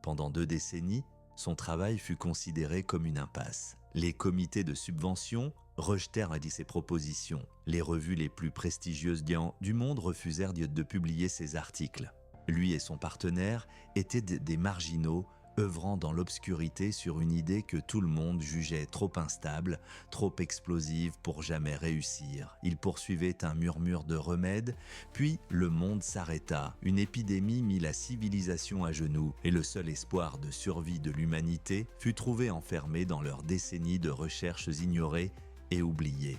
Pendant 2 décennies, son travail fut considéré comme une impasse. Les comités de subvention rejetèrent ses propositions. Les revues les plus prestigieuses du monde refusèrent de publier ses articles. Lui et son partenaire étaient des marginaux œuvrant dans l'obscurité sur une idée que tout le monde jugeait trop instable, trop explosive pour jamais réussir. Ils poursuivaient un murmure de remèdes, puis le monde s'arrêta. Une épidémie mit la civilisation à genoux et le seul espoir de survie de l'humanité fut trouvé enfermé dans leurs décennies de recherches ignorées et oubliées.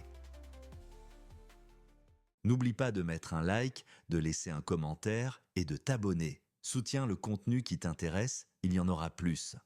N'oublie pas de mettre un like, de laisser un commentaire et de t'abonner. Soutiens le contenu qui t'intéresse, il y en aura plus.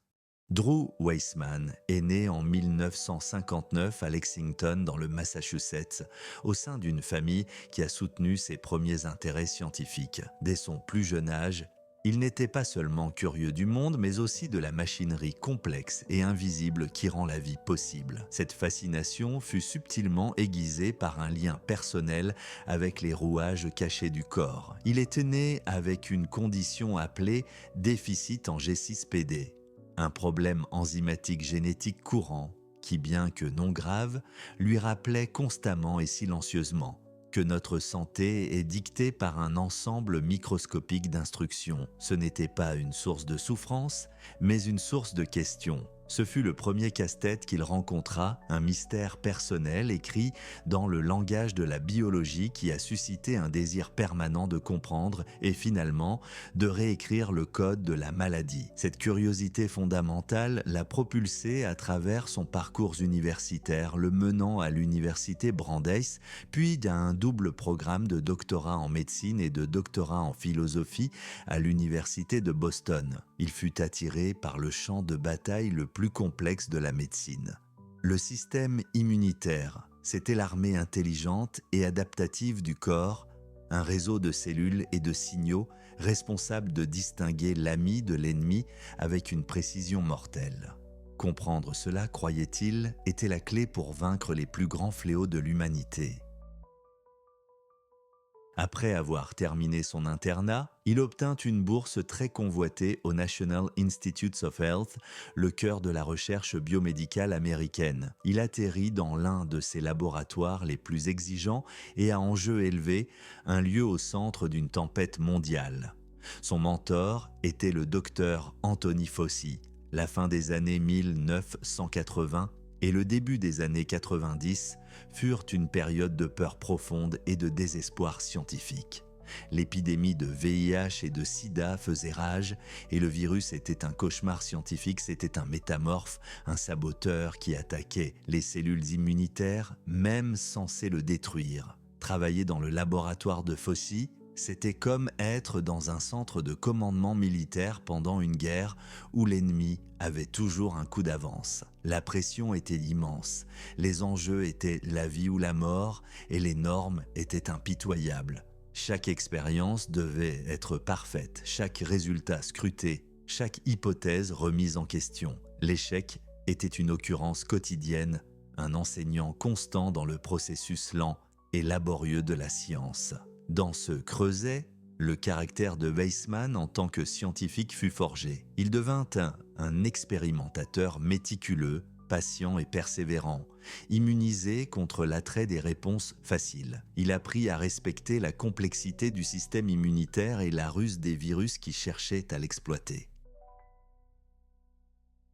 Drew Weissman est né en 1959 à Lexington dans le Massachusetts, au sein d'une famille qui a soutenu ses premiers intérêts scientifiques. Dès son plus jeune âge, il n'était pas seulement curieux du monde, mais aussi de la machinerie complexe et invisible qui rend la vie possible. Cette fascination fut subtilement aiguisée par un lien personnel avec les rouages cachés du corps. Il était né avec une condition appelée déficit en G6PD, un problème enzymatique génétique courant qui, bien que non grave, lui rappelait constamment et silencieusement que notre santé est dictée par un ensemble microscopique d'instructions. Ce n'était pas une source de souffrance, mais une source de questions. Ce fut le premier casse-tête qu'il rencontra, un mystère personnel écrit dans le langage de la biologie qui a suscité un désir permanent de comprendre et finalement de réécrire le code de la maladie. Cette curiosité fondamentale l'a propulsé à travers son parcours universitaire, le menant à l'université Brandeis, puis à un double programme de doctorat en médecine et de doctorat en philosophie à l'université de Boston. Il fut attiré par le champ de bataille le plus complexe de la médecine. Le système immunitaire, c'était l'armée intelligente et adaptative du corps, un réseau de cellules et de signaux responsable de distinguer l'ami de l'ennemi avec une précision mortelle. Comprendre cela, croyait-il, était la clé pour vaincre les plus grands fléaux de l'humanité. Après avoir terminé son internat, il obtint une bourse très convoitée au National Institutes of Health, le cœur de la recherche biomédicale américaine. Il atterrit dans l'un de ses laboratoires les plus exigeants et à enjeux élevés, un lieu au centre d'une tempête mondiale. Son mentor était le docteur Anthony Fauci. La fin des années 1980 et le début des années 90 furent une période de peur profonde et de désespoir scientifique. L'épidémie de VIH et de sida faisait rage et le virus était un cauchemar scientifique, c'était un métamorphe, un saboteur qui attaquait les cellules immunitaires, même censé le détruire. Travailler dans le laboratoire de Fauci, c'était comme être dans un centre de commandement militaire pendant une guerre où l'ennemi avait toujours un coup d'avance. La pression était immense, les enjeux étaient la vie ou la mort et les normes étaient impitoyables. Chaque expérience devait être parfaite, chaque résultat scruté, chaque hypothèse remise en question. L'échec était une occurrence quotidienne, un enseignant constant dans le processus lent et laborieux de la science. Dans ce creuset, le caractère de Weissman en tant que scientifique fut forgé. Il devint un expérimentateur méticuleux, patient et persévérant, immunisé contre l'attrait des réponses faciles. Il apprit à respecter la complexité du système immunitaire et la ruse des virus qui cherchaient à l'exploiter.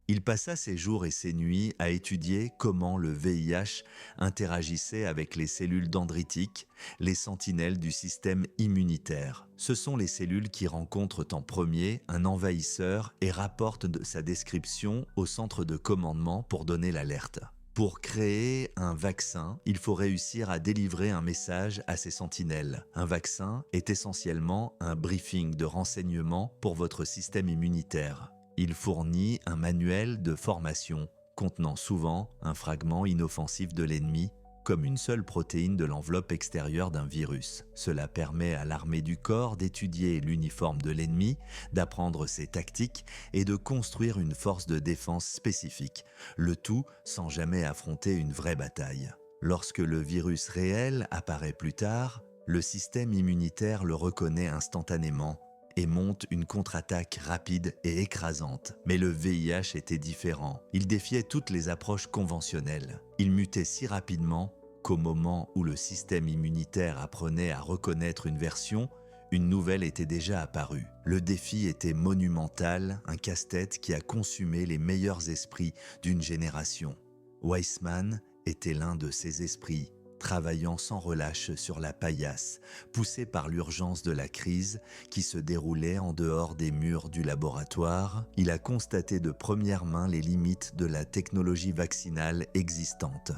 Il passa ses jours et ses nuits à étudier comment le VIH interagissait avec les cellules dendritiques, les sentinelles du système immunitaire. Ce sont les cellules qui rencontrent en premier un envahisseur et rapportent de sa description au centre de commandement pour donner l'alerte. Pour créer un vaccin, il faut réussir à délivrer un message à ces sentinelles. Un vaccin est essentiellement un briefing de renseignement pour votre système immunitaire. Il fournit un manuel de formation contenant souvent un fragment inoffensif de l'ennemi, comme une seule protéine de l'enveloppe extérieure d'un virus. Cela permet à l'armée du corps d'étudier l'uniforme de l'ennemi, d'apprendre ses tactiques et de construire une force de défense spécifique, le tout sans jamais affronter une vraie bataille. Lorsque le virus réel apparaît plus tard, le système immunitaire le reconnaît instantanément et monte une contre-attaque rapide et écrasante. Mais le VIH était différent. Il défiait toutes les approches conventionnelles. Il mutait si rapidement qu'au moment où le système immunitaire apprenait à reconnaître une version, une nouvelle était déjà apparue. Le défi était monumental, un casse-tête qui a consumé les meilleurs esprits d'une génération. Weissman était l'un de ces esprits, travaillant sans relâche sur la paillasse, poussé par l'urgence de la crise qui se déroulait en dehors des murs du laboratoire. Il a constaté de première main les limites de la technologie vaccinale existante.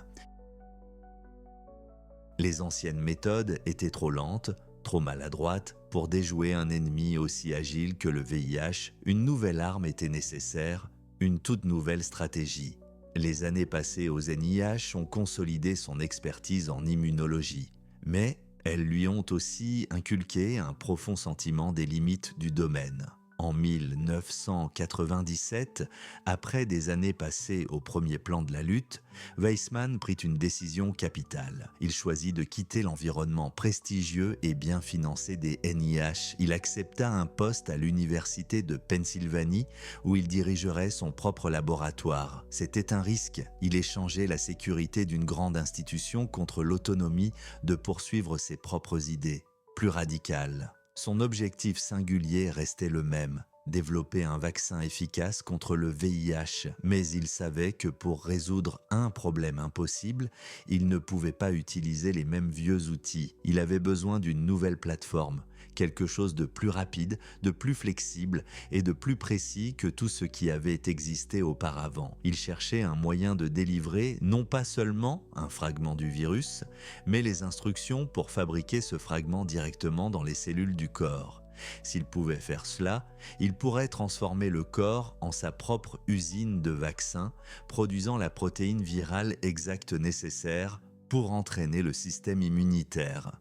Les anciennes méthodes étaient trop lentes, trop maladroites pour déjouer un ennemi aussi agile que le VIH. Une nouvelle arme était nécessaire, une toute nouvelle stratégie. Les années passées au NIH ont consolidé son expertise en immunologie, mais elles lui ont aussi inculqué un profond sentiment des limites du domaine. En 1997, après des années passées au premier plan de la lutte, Weissman prit une décision capitale. Il choisit de quitter l'environnement prestigieux et bien financé des NIH. Il accepta un poste à l'université de Pennsylvanie où il dirigerait son propre laboratoire. C'était un risque. Il échangeait la sécurité d'une grande institution contre l'autonomie de poursuivre ses propres idées, plus radicales. Son objectif singulier restait le même, développer un vaccin efficace contre le VIH, mais il savait que pour résoudre un problème impossible, il ne pouvait pas utiliser les mêmes vieux outils. Il avait besoin d'une nouvelle plateforme, quelque chose de plus rapide, de plus flexible et de plus précis que tout ce qui avait existé auparavant. Il cherchait un moyen de délivrer non pas seulement un fragment du virus, mais les instructions pour fabriquer ce fragment directement dans les cellules du corps. S'il pouvait faire cela, il pourrait transformer le corps en sa propre usine de vaccins, produisant la protéine virale exacte nécessaire pour entraîner le système immunitaire.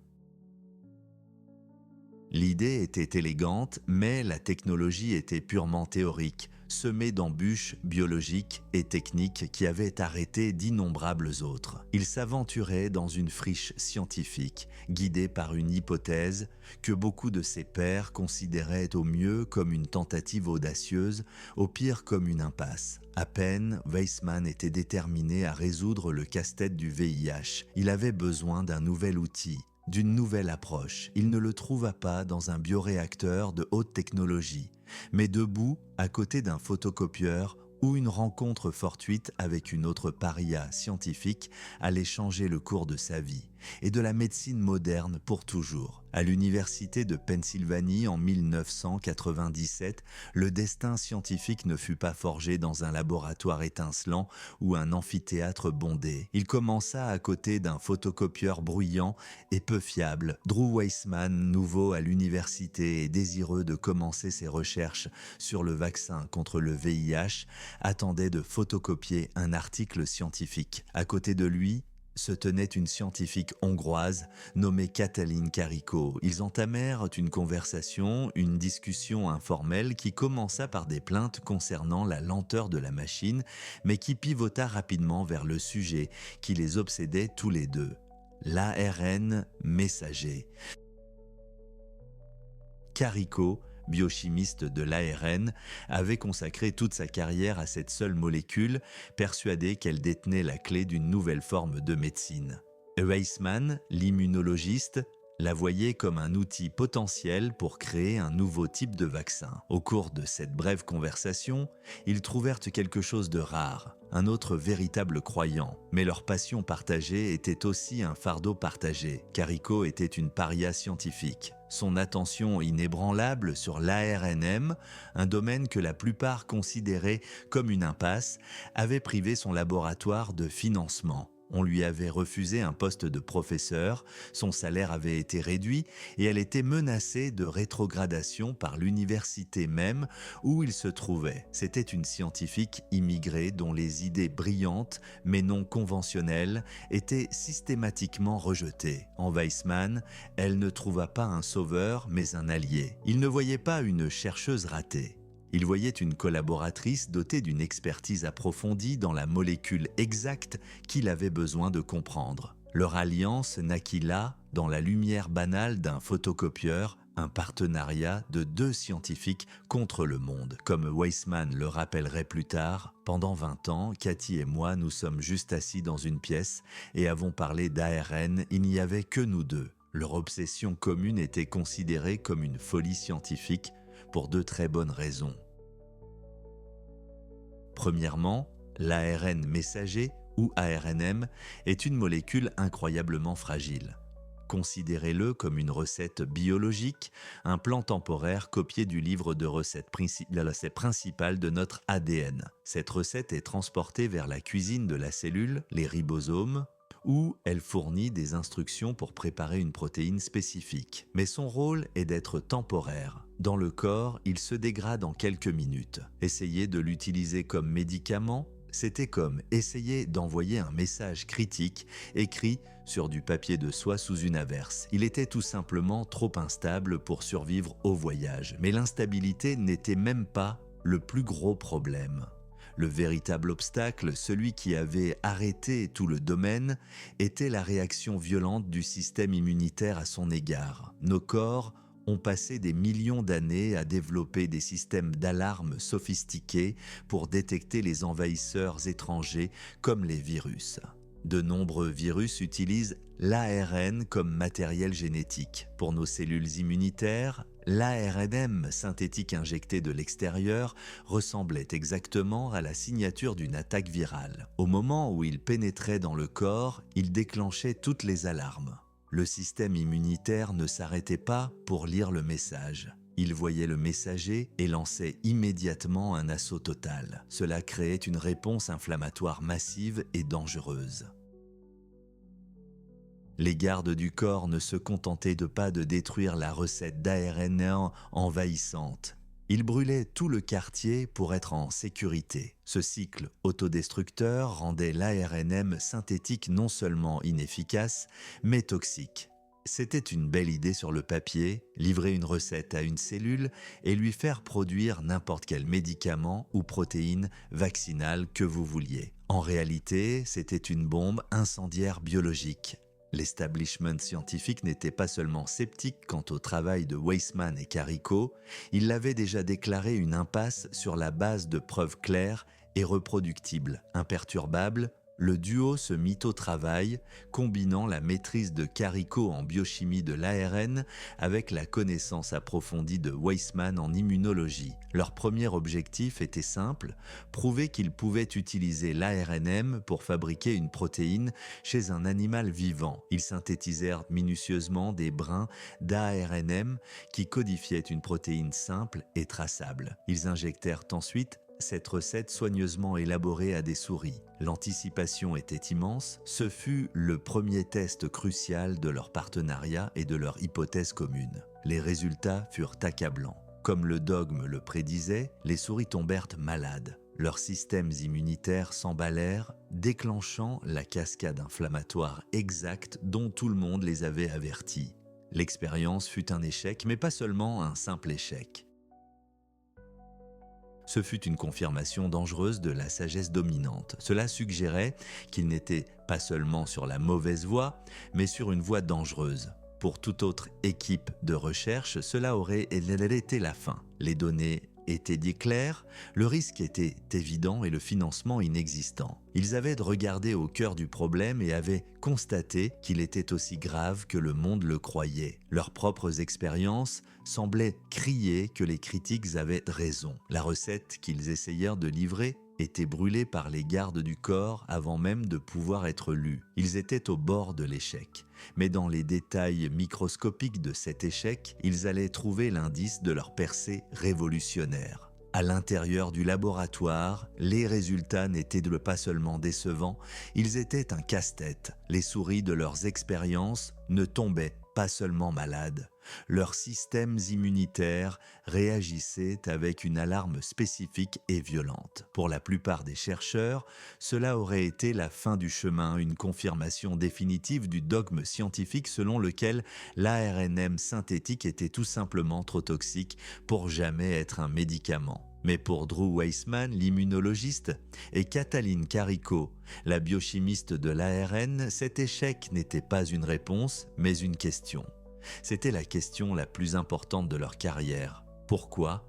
L'idée était élégante, mais la technologie était purement théorique, semée d'embûches biologiques et techniques qui avaient arrêté d'innombrables autres. Il s'aventurait dans une friche scientifique, guidé par une hypothèse que beaucoup de ses pairs considéraient au mieux comme une tentative audacieuse, au pire comme une impasse. À peine, Weissman était déterminé à résoudre le casse-tête du VIH. Il avait besoin d'un nouvel outil, d'une nouvelle approche. Il ne le trouva pas dans un bioréacteur de haute technologie, mais debout à côté d'un photocopieur où une rencontre fortuite avec une autre paria scientifique allait changer le cours de sa vie et de la médecine moderne pour toujours. À l'université de Pennsylvanie en 1997, le destin scientifique ne fut pas forgé dans un laboratoire étincelant ou un amphithéâtre bondé. Il commença à côté d'un photocopieur bruyant et peu fiable. Drew Weissman, nouveau à l'université et désireux de commencer ses recherches sur le vaccin contre le VIH, attendait de photocopier un article scientifique. À côté de lui, se tenait une scientifique hongroise nommée Katalin Karikó. Ils entamèrent une conversation, une discussion informelle qui commença par des plaintes concernant la lenteur de la machine, mais qui pivota rapidement vers le sujet qui les obsédait tous les deux, l'ARN messager. Karikó, biochimiste de l'ARN, avait consacré toute sa carrière à cette seule molécule, persuadé qu'elle détenait la clé d'une nouvelle forme de médecine. Weissman, l'immunologiste, la voyait comme un outil potentiel pour créer un nouveau type de vaccin. Au cours de cette brève conversation, ils trouvèrent quelque chose de rare, un autre véritable croyant, mais leur passion partagée était aussi un fardeau partagé. Karikó était une paria scientifique. Son attention inébranlable sur l'ARNM, un domaine que la plupart considéraient comme une impasse, avait privé son laboratoire de financement. On lui avait refusé un poste de professeur, son salaire avait été réduit et elle était menacée de rétrogradation par l'université même où il se trouvait. C'était une scientifique immigrée dont les idées brillantes mais non conventionnelles étaient systématiquement rejetées. En Weissman, elle ne trouva pas un sauveur mais un allié. Il ne voyait pas une chercheuse ratée. Il voyait une collaboratrice dotée d'une expertise approfondie dans la molécule exacte qu'il avait besoin de comprendre. Leur alliance naquit là, dans la lumière banale d'un photocopieur, un partenariat de 2 scientifiques contre le monde. Comme Weissman le rappellerait plus tard, pendant 20 ans, Cathy et moi nous sommes juste assis dans une pièce et avons parlé d'ARN, il n'y avait que nous deux. Leur obsession commune était considérée comme une folie scientifique pour 2 très bonnes raisons. Premièrement, l'ARN messager, ou ARNM, est une molécule incroyablement fragile. Considérez-le comme une recette biologique, un plan temporaire copié du livre de recettes principales de notre ADN. Cette recette est transportée vers la cuisine de la cellule, les ribosomes, où elle fournit des instructions pour préparer une protéine spécifique. Mais son rôle est d'être temporaire. Dans le corps, il se dégrade en quelques minutes. Essayer de l'utiliser comme médicament, c'était comme essayer d'envoyer un message critique écrit sur du papier de soie sous une averse. Il était tout simplement trop instable pour survivre au voyage. Mais l'instabilité n'était même pas le plus gros problème. Le véritable obstacle, celui qui avait arrêté tout le domaine, était la réaction violente du système immunitaire à son égard. Nos corps ont passé des millions d'années à développer des systèmes d'alarme sophistiqués pour détecter les envahisseurs étrangers comme les virus. De nombreux virus utilisent l'ARN comme matériel génétique. Pour nos cellules immunitaires, l'ARNM synthétique injecté de l'extérieur ressemblait exactement à la signature d'une attaque virale. Au moment où il pénétrait dans le corps, il déclenchait toutes les alarmes. Le système immunitaire ne s'arrêtait pas pour lire le message. Il voyait le messager et lançait immédiatement un assaut total. Cela créait une réponse inflammatoire massive et dangereuse. Les gardes du corps ne se contentaient pas de détruire la recette d'ARN envahissante. Ils brûlaient tout le quartier pour être en sécurité. Ce cycle autodestructeur rendait l'ARNM synthétique non seulement inefficace, mais toxique. C'était une belle idée sur le papier, livrer une recette à une cellule et lui faire produire n'importe quel médicament ou protéine vaccinale que vous vouliez. En réalité, c'était une bombe incendiaire biologique. L'establishment scientifique n'était pas seulement sceptique quant au travail de Weissman et Carico, il l'avait déjà déclaré une impasse sur la base de preuves claires et reproductibles. Imperturbable, le duo se mit au travail, combinant la maîtrise de Carico en biochimie de l'ARN avec la connaissance approfondie de Weissman en immunologie. Leur premier objectif était simple, prouver qu'ils pouvaient utiliser l'ARNM pour fabriquer une protéine chez un animal vivant. Ils synthétisèrent minutieusement des brins d'ARNM qui codifiaient une protéine simple et traçable. Ils injectèrent ensuite cette recette soigneusement élaborée à des souris. L'anticipation était immense, ce fut le premier test crucial de leur partenariat et de leur hypothèse commune. Les résultats furent accablants. Comme le dogme le prédisait, les souris tombèrent malades. Leurs systèmes immunitaires s'emballèrent, déclenchant la cascade inflammatoire exacte dont tout le monde les avait avertis. L'expérience fut un échec, mais pas seulement un simple échec. Ce fut une confirmation dangereuse de la sagesse dominante. Cela suggérait qu'ils n'étaient pas seulement sur la mauvaise voie, mais sur une voie dangereuse. Pour toute autre équipe de recherche, cela aurait été la fin. Les données étaient dit claires, le risque était évident et le financement inexistant. Ils avaient regardé au cœur du problème et avaient constaté qu'il était aussi grave que le monde le croyait. Leurs propres expériences semblaient crier que les critiques avaient raison. La recette qu'ils essayèrent de livrer était brûlés par les gardes du corps avant même de pouvoir être lus. Ils étaient au bord de l'échec. Mais dans les détails microscopiques de cet échec, ils allaient trouver l'indice de leur percée révolutionnaire. À l'intérieur du laboratoire, les résultats n'étaient pas seulement décevants, ils étaient un casse-tête. Les souris de leurs expériences ne tombaient pas seulement malades. Leurs systèmes immunitaires réagissaient avec une alarme spécifique et violente. Pour la plupart des chercheurs, cela aurait été la fin du chemin, une confirmation définitive du dogme scientifique selon lequel l'ARNM synthétique était tout simplement trop toxique pour jamais être un médicament. Mais pour Drew Weissman, l'immunologiste, et Katalin Karikó, la biochimiste de l'ARN, cet échec n'était pas une réponse, mais une question. C'était la question la plus importante de leur carrière. Pourquoi ?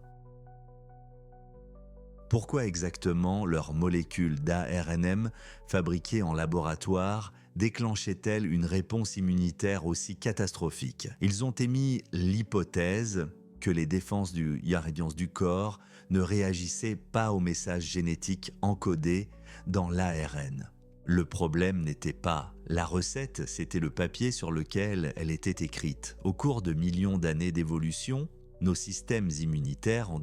Pourquoi exactement leurs molécules d'ARNM fabriquées en laboratoire déclenchaient-elles une réponse immunitaire aussi catastrophique ? Ils ont émis l'hypothèse que les défenses du corps ne réagissaient pas aux messages génétiques encodés dans l'ARN. Le problème n'était pas la recette, c'était le papier sur lequel elle était écrite. Au cours de millions d'années d'évolution, nos systèmes immunitaires ont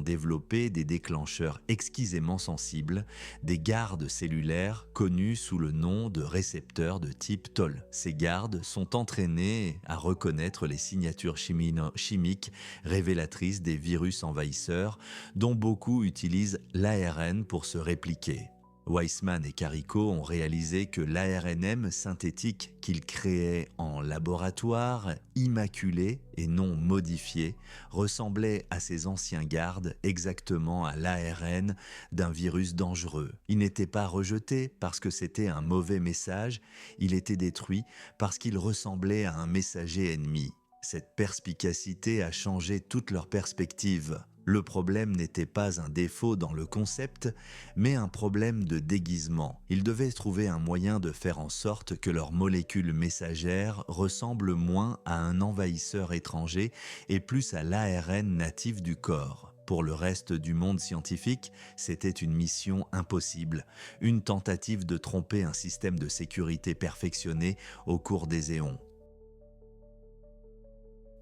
développé des déclencheurs exquisément sensibles, des gardes cellulaires connus sous le nom de récepteurs de type Toll. Ces gardes sont entraînés à reconnaître les signatures chimiques révélatrices des virus envahisseurs, dont beaucoup utilisent l'ARN pour se répliquer. Weissman et Carico ont réalisé que l'ARNM synthétique qu'ils créaient en laboratoire, immaculé et non modifié, ressemblait à ces anciens gardes exactement à l'ARN d'un virus dangereux. Il n'était pas rejeté parce que c'était un mauvais message, il était détruit parce qu'il ressemblait à un messager ennemi. Cette perspicacité a changé toute leur perspective. Le problème n'était pas un défaut dans le concept, mais un problème de déguisement. Ils devaient trouver un moyen de faire en sorte que leurs molécules messagères ressemblent moins à un envahisseur étranger et plus à l'ARN natif du corps. Pour le reste du monde scientifique, c'était une mission impossible, une tentative de tromper un système de sécurité perfectionné au cours des éons.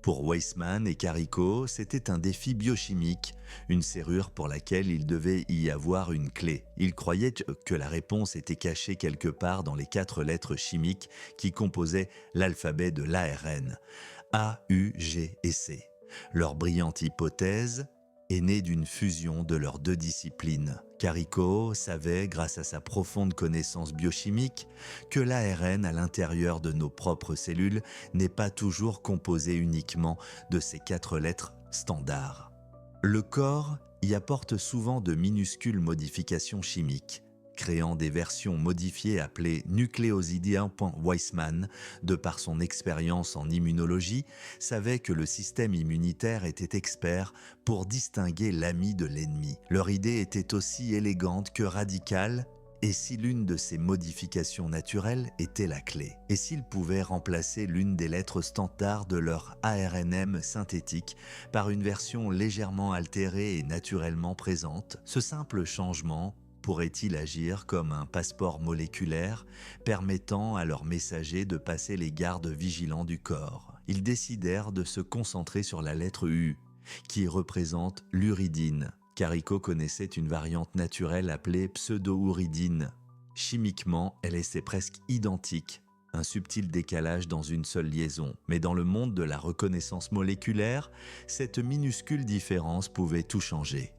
Pour Weissman et Carico, c'était un défi biochimique, une serrure pour laquelle il devait y avoir une clé. Ils croyaient que la réponse était cachée quelque part dans les 4 lettres chimiques qui composaient l'alphabet de l'ARN, A, U, G et C. Leur brillante hypothèse est née d'une fusion de leurs 2 disciplines. Carico savait, grâce à sa profonde connaissance biochimique, que l'ARN à l'intérieur de nos propres cellules n'est pas toujours composé uniquement de ces 4 lettres standards. Le corps y apporte souvent de minuscules modifications chimiques, créant des versions modifiées appelées nucléosides. Weissman, de par son expérience en immunologie, savait que le système immunitaire était expert pour distinguer l'ami de l'ennemi. Leur idée était aussi élégante que radicale, et si l'une de ces modifications naturelles était la clé, et s'ils pouvaient remplacer l'une des lettres standards de leur ARNM synthétique par une version légèrement altérée et naturellement présente, ce simple changement pourrait-il agir comme un passeport moléculaire permettant à leurs messagers de passer les gardes vigilants du corps? Ils décidèrent de se concentrer sur la lettre U, qui représente l'uridine. Carico connaissait une variante naturelle appelée pseudo-uridine. Chimiquement, elle est presque identique, un subtil décalage dans une seule liaison. Mais dans le monde de la reconnaissance moléculaire, cette minuscule différence pouvait tout changer.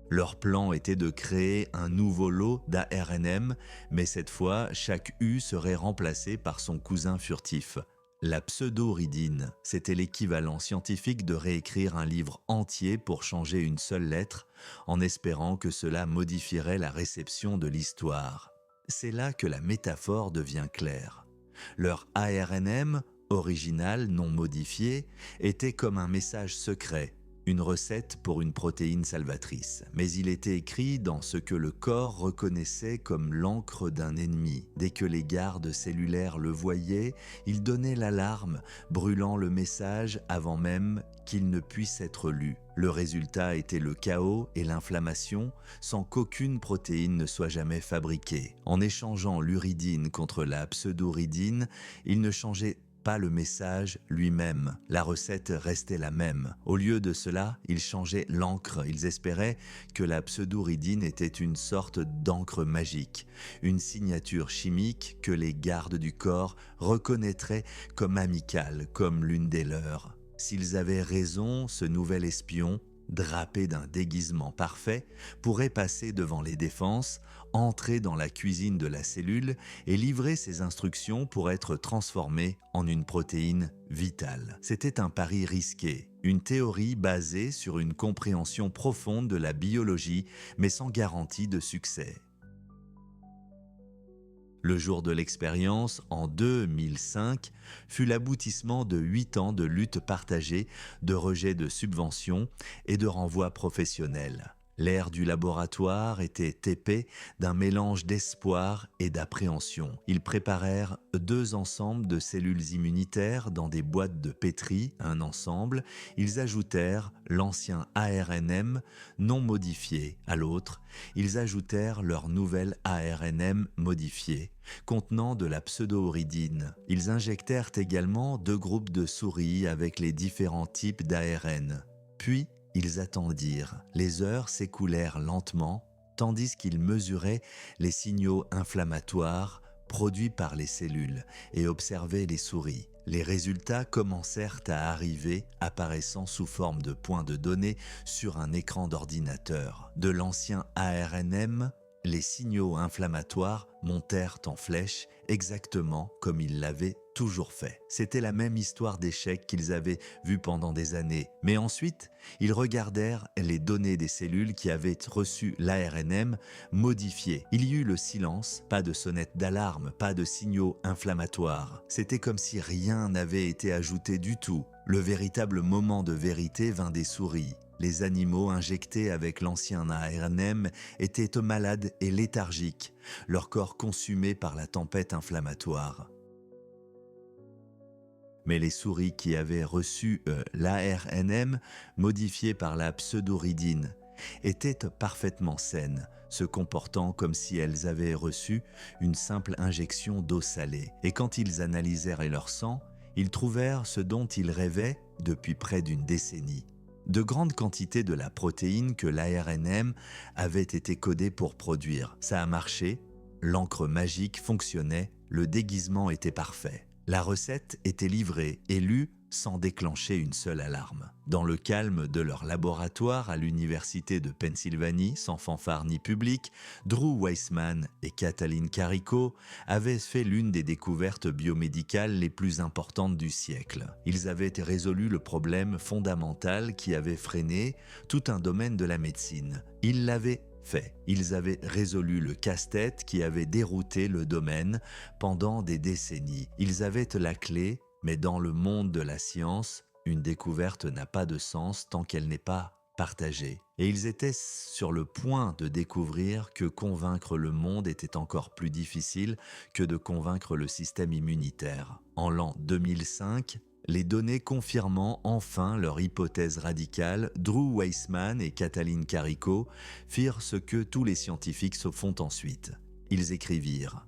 Leur plan était de créer un nouveau lot d'ARNM, mais cette fois, chaque U serait remplacé par son cousin furtif, la pseudo-uridine. C'était l'équivalent scientifique de réécrire un livre entier pour changer une seule lettre, en espérant que cela modifierait la réception de l'histoire. C'est là que la métaphore devient claire. Leur ARNM, original, non modifié, était comme un message secret, une recette pour une protéine salvatrice. Mais il était écrit dans ce que le corps reconnaissait comme l'encre d'un ennemi. Dès que les gardes cellulaires le voyaient, ils donnaient l'alarme, brûlant le message avant même qu'il ne puisse être lu. Le résultat était le chaos et l'inflammation, sans qu'aucune protéine ne soit jamais fabriquée. En échangeant l'uridine contre la pseudo-uridine, ils ne changeaient pas le message lui-même. La recette restait la même. Au lieu de cela, ils changeaient l'encre. Ils espéraient que la pseudo-uridine était une sorte d'encre magique, une signature chimique que les gardes du corps reconnaîtraient comme amicale, comme l'une des leurs. S'ils avaient raison, ce nouvel espion, drapé d'un déguisement parfait, pourrait passer devant les défenses, entrer dans la cuisine de la cellule et livrer ses instructions pour être transformé en une protéine vitale. C'était un pari risqué, une théorie basée sur une compréhension profonde de la biologie, mais sans garantie de succès. Le jour de l'expérience, en 2005, fut l'aboutissement de 8 ans de lutte partagée, de rejet de subventions et de renvoi professionnel. L'ère du laboratoire était épais d'un mélange d'espoir et d'appréhension. Ils préparèrent 2 ensembles de cellules immunitaires dans des boîtes de pétri, un ensemble. Ils ajoutèrent l'ancien ARNM non modifié à l'autre. Ils ajoutèrent leur nouvel ARNM modifié, contenant de la pseudo-auridine. Ils injectèrent également 2 groupes de souris avec les différents types d'ARN. Puis, ils attendirent. Les heures s'écoulèrent lentement, tandis qu'ils mesuraient les signaux inflammatoires produits par les cellules et observaient les souris. Les résultats commencèrent à arriver, apparaissant sous forme de points de données sur un écran d'ordinateur. De l'ancien ARNM, les signaux inflammatoires montèrent en flèche exactement comme ils l'avaient toujours fait. C'était la même histoire d'échec qu'ils avaient vue pendant des années. Mais ensuite, ils regardèrent les données des cellules qui avaient reçu l'ARNM modifié. Il y eut le silence, pas de sonnette d'alarme, pas de signaux inflammatoires. C'était comme si rien n'avait été ajouté du tout. Le véritable moment de vérité vint des souris. Les animaux injectés avec l'ancien ARNM étaient malades et léthargiques, leur corps consumé par la tempête inflammatoire. Mais les souris qui avaient reçu l'ARNM modifié par la pseudoridine étaient parfaitement saines, se comportant comme si elles avaient reçu une simple injection d'eau salée. Et quand ils analysèrent leur sang, ils trouvèrent ce dont ils rêvaient depuis près d'une décennie. De grandes quantités de la protéine que l'ARNM avait été codée pour produire. Ça a marché, l'encre magique fonctionnait, le déguisement était parfait. La recette était livrée et lue sans déclencher une seule alarme. Dans le calme de leur laboratoire à l'université de Pennsylvanie, sans fanfare ni public, Drew Weissman et Katalin Karikó avaient fait l'une des découvertes biomédicales les plus importantes du siècle. Ils avaient résolu le problème fondamental qui avait freiné tout un domaine de la médecine. Ils l'avaient fait. Ils avaient résolu le casse-tête qui avait dérouté le domaine pendant des décennies. Ils avaient la clé, mais dans le monde de la science, une découverte n'a pas de sens tant qu'elle n'est pas partagée. Et ils étaient sur le point de découvrir que convaincre le monde était encore plus difficile que de convaincre le système immunitaire. En l'an 2005, les données confirmant enfin leur hypothèse radicale, Drew Weissman et Katalin Karikó firent ce que tous les scientifiques se font ensuite. Ils écrivirent.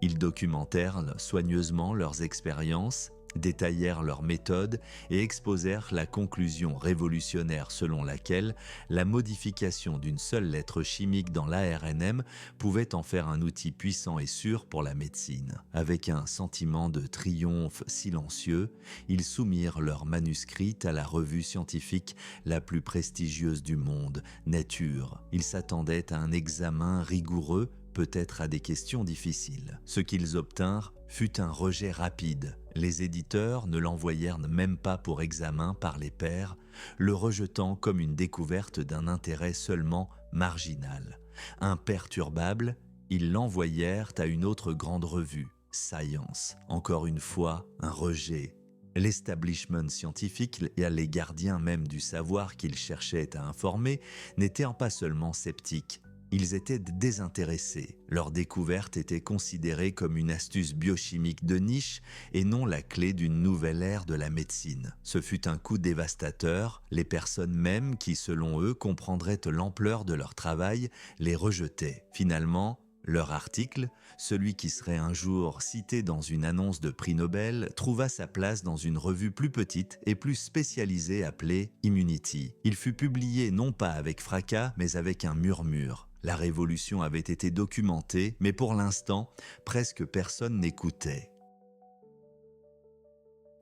Ils documentèrent soigneusement leurs expériences, détaillèrent leurs méthodes et exposèrent la conclusion révolutionnaire selon laquelle la modification d'une seule lettre chimique dans l'ARNM pouvait en faire un outil puissant et sûr pour la médecine. Avec un sentiment de triomphe silencieux, ils soumirent leur manuscrit à la revue scientifique la plus prestigieuse du monde, Nature. Ils s'attendaient à un examen rigoureux, peut-être à des questions difficiles. Ce qu'ils obtinrent fut un rejet rapide. Les éditeurs ne l'envoyèrent même pas pour examen par les pairs, le rejetant comme une découverte d'un intérêt seulement marginal. Imperturbables, ils l'envoyèrent à une autre grande revue, Science. Encore une fois, un rejet. L'establishment scientifique et les gardiens même du savoir qu'ils cherchaient à informer n'étaient pas seulement sceptiques, ils étaient désintéressés. Leur découverte était considérée comme une astuce biochimique de niche et non la clé d'une nouvelle ère de la médecine. Ce fut un coup dévastateur. Les personnes même qui, selon eux, comprendraient l'ampleur de leur travail, les rejetaient. Finalement, leur article, celui qui serait un jour cité dans une annonce de prix Nobel, trouva sa place dans une revue plus petite et plus spécialisée appelée Immunity. Il fut publié non pas avec fracas, mais avec un murmure. La révolution avait été documentée, mais pour l'instant, presque personne n'écoutait.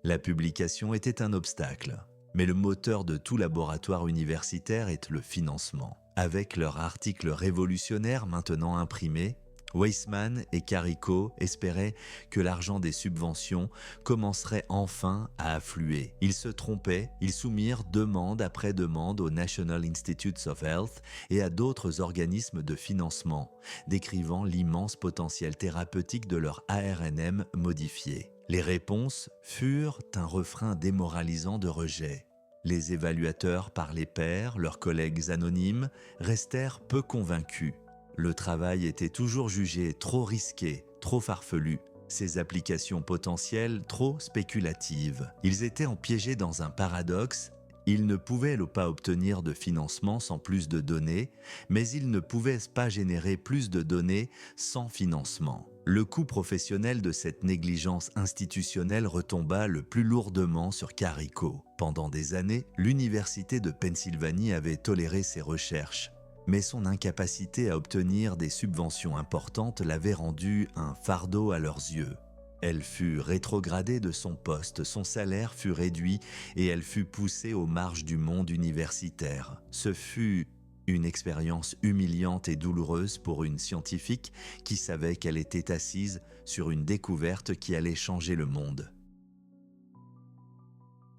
La publication était un obstacle, mais le moteur de tout laboratoire universitaire est le financement. Avec leur article révolutionnaire maintenant imprimé, Weissman et Carrico espéraient que l'argent des subventions commencerait enfin à affluer. Ils se trompaient, ils soumirent demande après demande au National Institutes of Health et à d'autres organismes de financement, décrivant l'immense potentiel thérapeutique de leur ARNM modifié. Les réponses furent un refrain démoralisant de rejet. Les évaluateurs par les pairs, leurs collègues anonymes, restèrent peu convaincus. Le travail était toujours jugé trop risqué, trop farfelu, ses applications potentielles trop spéculatives. Ils étaient piégés dans un paradoxe. Ils ne pouvaient pas obtenir de financement sans plus de données, mais ils ne pouvaient pas générer plus de données sans financement. Le coût professionnel de cette négligence institutionnelle retomba le plus lourdement sur Carrico. Pendant des années, l'Université de Pennsylvanie avait toléré ses recherches, mais son incapacité à obtenir des subventions importantes l'avait rendue un fardeau à leurs yeux. Elle fut rétrogradée de son poste, son salaire fut réduit et elle fut poussée aux marges du monde universitaire. Ce fut une expérience humiliante et douloureuse pour une scientifique qui savait qu'elle était assise sur une découverte qui allait changer le monde.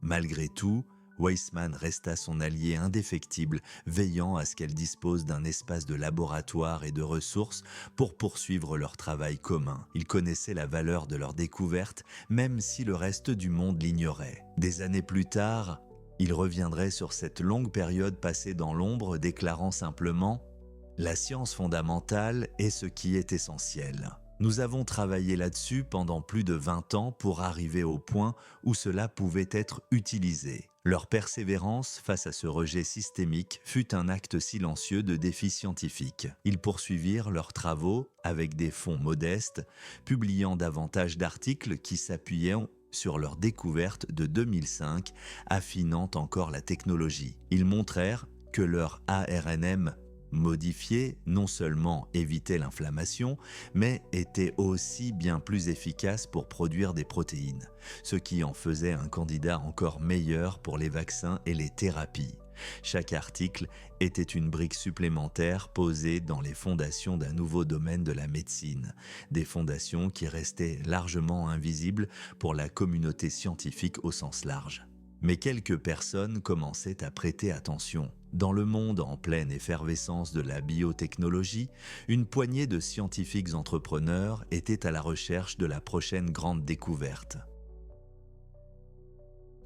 Malgré tout, Weissman resta son allié indéfectible, veillant à ce qu'elle dispose d'un espace de laboratoire et de ressources pour poursuivre leur travail commun. Il connaissait la valeur de leur découverte, même si le reste du monde l'ignorait. Des années plus tard, il reviendrait sur cette longue période passée dans l'ombre, déclarant simplement « La science fondamentale est ce qui est essentiel ». Nous avons travaillé là-dessus pendant plus de 20 ans pour arriver au point où cela pouvait être utilisé. Leur persévérance face à ce rejet systémique fut un acte silencieux de défi scientifique. Ils poursuivirent leurs travaux avec des fonds modestes, publiant davantage d'articles qui s'appuyaient sur leur découverte de 2005, affinant encore la technologie. Ils montrèrent que leur ARNM modifié non seulement évitait l'inflammation, mais était aussi bien plus efficace pour produire des protéines, ce qui en faisait un candidat encore meilleur pour les vaccins et les thérapies. Chaque article était une brique supplémentaire posée dans les fondations d'un nouveau domaine de la médecine, des fondations qui restaient largement invisibles pour la communauté scientifique au sens large. Mais quelques personnes commençaient à prêter attention. Dans le monde en pleine effervescence de la biotechnologie, une poignée de scientifiques entrepreneurs étaient à la recherche de la prochaine grande découverte.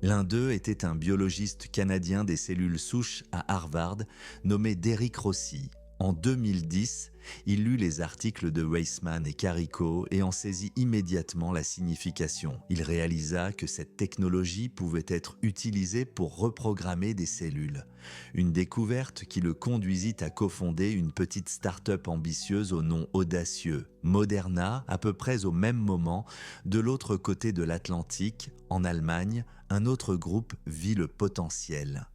L'un d'eux était un biologiste canadien des cellules souches à Harvard nommé Derek Rossi. En 2010, il lut les articles de Weissman et Carrico et en saisit immédiatement la signification. Il réalisa que cette technologie pouvait être utilisée pour reprogrammer des cellules. Une découverte qui le conduisit à cofonder une petite start-up ambitieuse au nom audacieux, Moderna, à peu près au même moment, de l'autre côté de l'Atlantique, en Allemagne, un autre groupe vit le potentiel.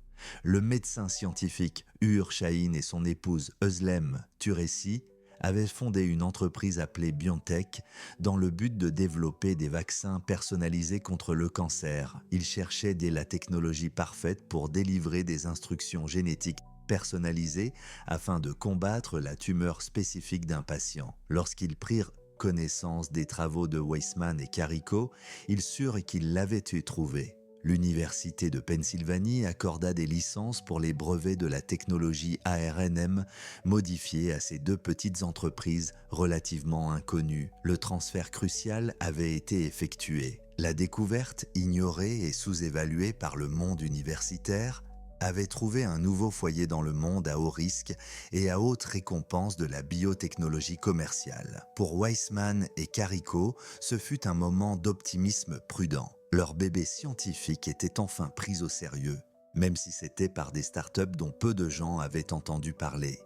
Le médecin scientifique Uğur Şahin et son épouse Özlem Türeci avaient fondé une entreprise appelée BioNTech dans le but de développer des vaccins personnalisés contre le cancer. Ils cherchaient la technologie parfaite pour délivrer des instructions génétiques personnalisées afin de combattre la tumeur spécifique d'un patient. Lorsqu'ils prirent connaissance des travaux de Weissman et Carrico, ils surent qu'ils l'avaient trouvé. L'Université de Pennsylvanie accorda des licences pour les brevets de la technologie ARNM modifiée à ces deux petites entreprises relativement inconnues. Le transfert crucial avait été effectué. La découverte, ignorée et sous-évaluée par le monde universitaire, avait trouvé un nouveau foyer dans le monde à haut risque et à haute récompense de la biotechnologie commerciale. Pour Weissman et Carrico, ce fut un moment d'optimisme prudent. Leur bébé scientifique était enfin pris au sérieux, même si c'était par des startups dont peu de gens avaient entendu parler.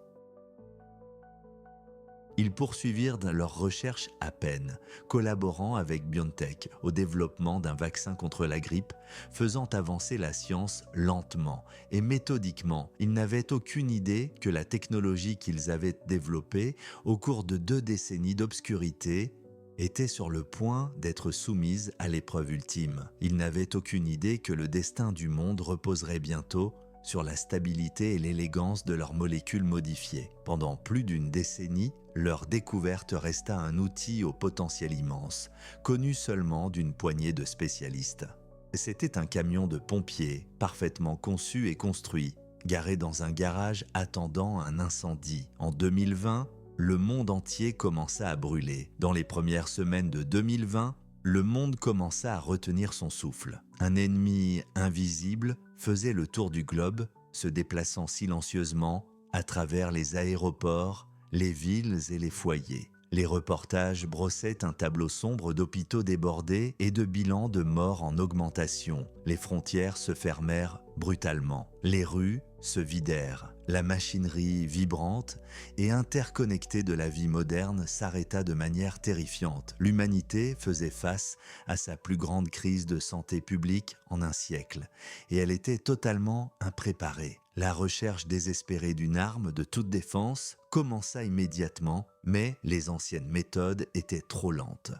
Ils poursuivirent leurs recherches à peine, collaborant avec BioNTech au développement d'un vaccin contre la grippe, faisant avancer la science lentement et méthodiquement. Ils n'avaient aucune idée que la technologie qu'ils avaient développée au cours de 2 décennies d'obscurité était sur le point d'être soumise à l'épreuve ultime. Ils n'avaient aucune idée que le destin du monde reposerait bientôt sur la stabilité et l'élégance de leurs molécules modifiées. Pendant plus d'une décennie, leur découverte resta un outil au potentiel immense, connu seulement d'une poignée de spécialistes. C'était un camion de pompiers, parfaitement conçu et construit, garé dans un garage attendant un incendie. En 2020, le monde entier commença à brûler. Dans les premières semaines de 2020, le monde commença à retenir son souffle. Un ennemi invisible faisait le tour du globe, se déplaçant silencieusement à travers les aéroports, les villes et les foyers. Les reportages brossaient un tableau sombre d'hôpitaux débordés et de bilans de morts en augmentation. Les frontières se fermèrent brutalement. Les rues se vidèrent. La machinerie vibrante et interconnectée de la vie moderne s'arrêta de manière terrifiante. L'humanité faisait face à sa plus grande crise de santé publique en un siècle, et elle était totalement impréparée. La recherche désespérée d'une arme de toute défense commença immédiatement, mais les anciennes méthodes étaient trop lentes.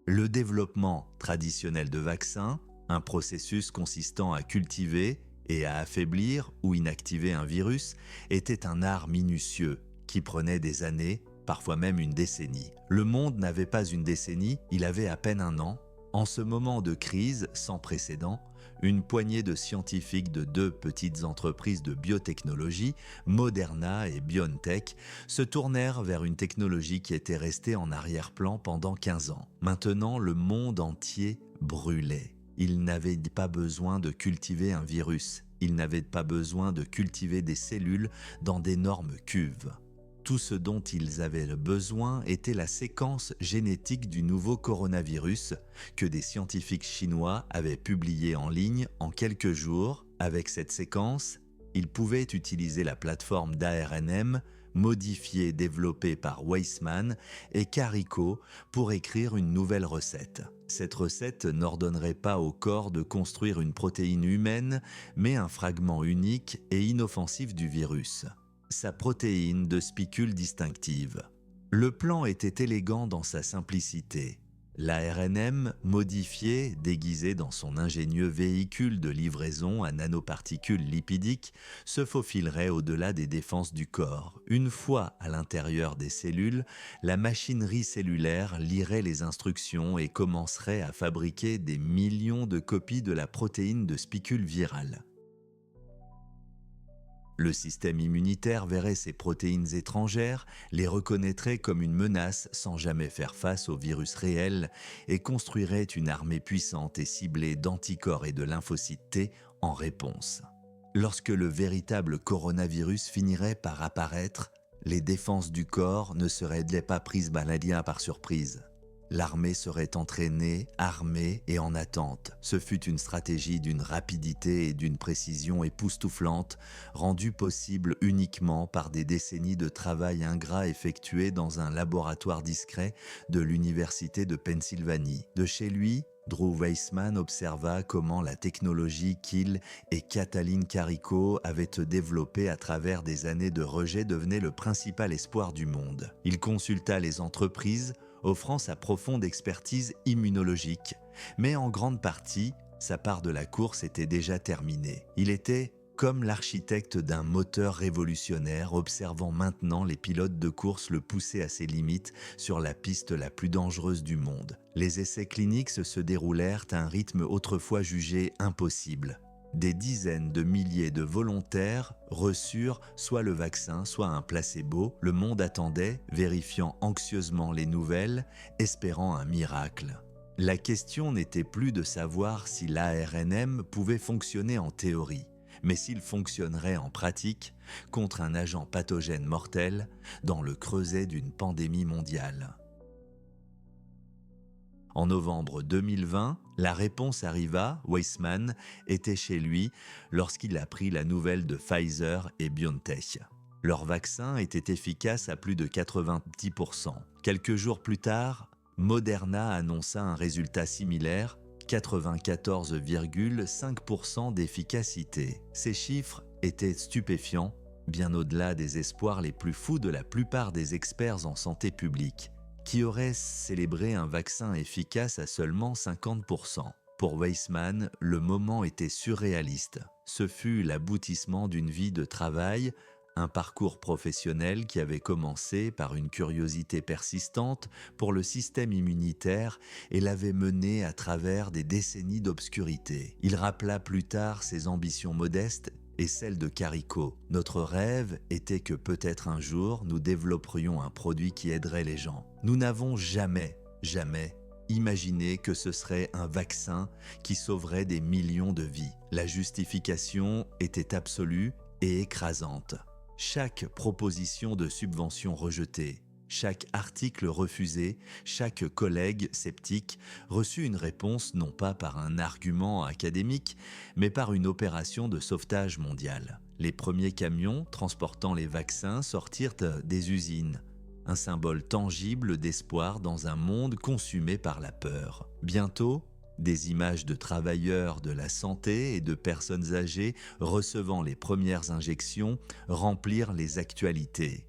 Le développement traditionnel de vaccins, un processus consistant à cultiver et à affaiblir ou inactiver un virus, était un art minutieux qui prenait des années, parfois même une décennie. Le monde n'avait pas une décennie, il avait à peine un an. En ce moment de crise sans précédent, une poignée de scientifiques de deux petites entreprises de biotechnologie, Moderna et BioNTech, se tournèrent vers une technologie qui était restée en arrière-plan pendant 15 ans. Maintenant, le monde entier brûlait. Ils n'avaient pas besoin de cultiver un virus, ils n'avaient pas besoin de cultiver des cellules dans d'énormes cuves. Tout ce dont ils avaient besoin était la séquence génétique du nouveau coronavirus que des scientifiques chinois avaient publié en ligne en quelques jours. Avec cette séquence, ils pouvaient utiliser la plateforme d'ARNM modifiée développée par Weissman et Carico pour écrire une nouvelle recette. Cette recette n'ordonnerait pas au corps de construire une protéine humaine, mais un fragment unique et inoffensif du virus. Sa protéine de spicule distinctive. Le plan était élégant dans sa simplicité. L'ARNM modifié, déguisé dans son ingénieux véhicule de livraison à nanoparticules lipidiques, se faufilerait au-delà des défenses du corps. Une fois à l'intérieur des cellules, la machinerie cellulaire lirait les instructions et commencerait à fabriquer des millions de copies de la protéine de spicule virale. Le système immunitaire verrait ces protéines étrangères, les reconnaîtrait comme une menace sans jamais faire face au virus réel et construirait une armée puissante et ciblée d'anticorps et de lymphocytes T en réponse. Lorsque le véritable coronavirus finirait par apparaître, les défenses du corps ne seraient pas prises baladien par surprise. L'armée serait entraînée, armée et en attente. Ce fut une stratégie d'une rapidité et d'une précision époustouflantes, rendue possible uniquement par des décennies de travail ingrat effectué dans un laboratoire discret de l'Université de Pennsylvanie. De chez lui, Drew Weissman observa comment la technologie qu'il et Katalin Karikó avaient développée à travers des années de rejet devenait le principal espoir du monde. Il consulta les entreprises, offrant sa profonde expertise immunologique, mais en grande partie, sa part de la course était déjà terminée. Il était comme l'architecte d'un moteur révolutionnaire, observant maintenant les pilotes de course le pousser à ses limites sur la piste la plus dangereuse du monde. Les essais cliniques se déroulèrent à un rythme autrefois jugé impossible. Des dizaines de milliers de volontaires reçurent soit le vaccin, soit un placebo. Le monde attendait, vérifiant anxieusement les nouvelles, espérant un miracle. La question n'était plus de savoir si l'ARNM pouvait fonctionner en théorie, mais s'il fonctionnerait en pratique contre un agent pathogène mortel dans le creuset d'une pandémie mondiale. En novembre 2020, la réponse arriva, Weissman était chez lui lorsqu'il apprit la nouvelle de Pfizer et BioNTech. Leur vaccin était efficace à plus de 90%. Quelques jours plus tard, Moderna annonça un résultat similaire, 94,5% d'efficacité. Ces chiffres étaient stupéfiants, bien au-delà des espoirs les plus fous de la plupart des experts en santé publique, qui auraient célébré un vaccin efficace à seulement 50%. Pour Weissman, le moment était surréaliste. Ce fut l'aboutissement d'une vie de travail, un parcours professionnel qui avait commencé par une curiosité persistante pour le système immunitaire et l'avait mené à travers des décennies d'obscurité. Il rappela plus tard ses ambitions modestes et celles de Carico. Notre rêve était que peut-être un jour nous développerions un produit qui aiderait les gens. Nous n'avons jamais imaginé que ce serait un vaccin qui sauverait des millions de vies. La justification était absolue et écrasante. Chaque proposition de subvention rejetée, chaque article refusé, chaque collègue sceptique reçut une réponse non pas par un argument académique, mais par une opération de sauvetage mondial. Les premiers camions transportant les vaccins sortirent des usines, un symbole tangible d'espoir dans un monde consumé par la peur. Bientôt, des images de travailleurs de la santé et de personnes âgées recevant les premières injections remplirent les actualités.